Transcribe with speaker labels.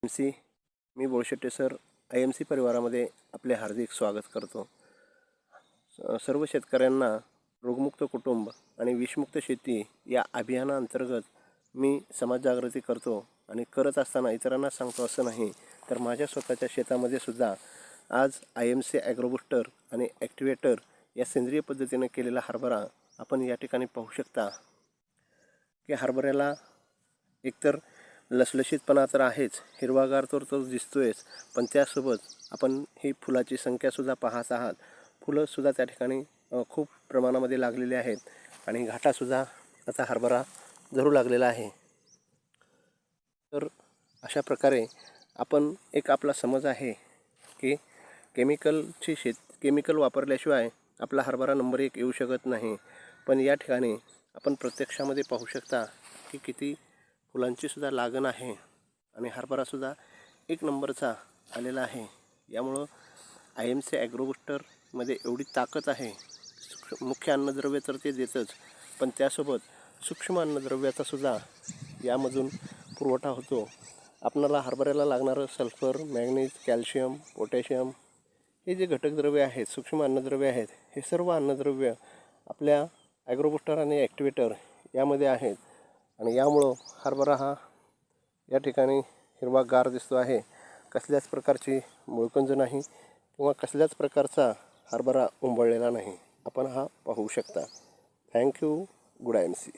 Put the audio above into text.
Speaker 1: MC मी बोळशेट्टे sir IMC परिवारामध्ये आपले हार्दिक स्वागत करतो। सर्व शेतकऱ्यांना रोगमुक्त कुटुंब आणि विषमुक्त शेती या अभियानाअंतर्गत मी समाज जागृती करतो आणि करत असताना इतरांना सांगतो असं नाही, तर माझ्या स्वतःच्या शेतामध्ये सुद्धा आज IMC ॲग्रोबूस्टर आणि ॲक्टिवेटर या सेंद्रिय पद्धतीने केलेला हरभरा आपण या ठिकाणी पाहू शकता की हरभऱ्याला एकतर लसलशीतपणा तर आहेच, हिरवागार तो दिसतोयच, पण त्यासोबत आपण ही फुलाची संख्यासुद्धा पाहत आहात। फुलंसुद्धा त्या ठिकाणी खूप प्रमाणामध्ये लागलेली आहेत आणि घाटासुद्धा आता हरभरा धरू लागलेला आहे। तर अशा प्रकारे आपण एक आपला समज आहे की केमिकल वापरल्याशिवाय आपला हरभरा नंबर 1 येऊ शकत नाही, पण या ठिकाणी आपण प्रत्यक्षामध्ये पाहू शकता की किती फुलांची सुद्धा लागण आहे आणि हरभरासुद्धा 1 नंबरचा आलेला आहे। यामुळं IMC ॲग्रोबूस्टरमध्ये एवढी ताकद आहे। मुख्य अन्नद्रव्य तर ते देतच, पण त्यासोबत सूक्ष्म अन्नद्रव्याचा सुद्धा यामधून पुरवठा होतो। आपल्याला हरभऱ्याला लागणारं सल्फर, मॅग्नीज, कॅल्शियम, पोटॅशियम हे जे घटकद्रव्य आहेत, सूक्ष्म अन्नद्रव्य आहेत, हे सर्व अन्नद्रव्य आपल्या ॲग्रोबूस्टर आणि ॲक्टिवेटर यामध्ये आहेत आणि यामुळं हरभरा हा या ठिकाणी हिरवागार दिसतो आहे। कसल्याच प्रकारची मुळकंज नाही किंवा कसल्याच प्रकारचा हरभरा उंबळलेला नाही, आपण हा पाहू शकता। थँक्यू। Good IMC।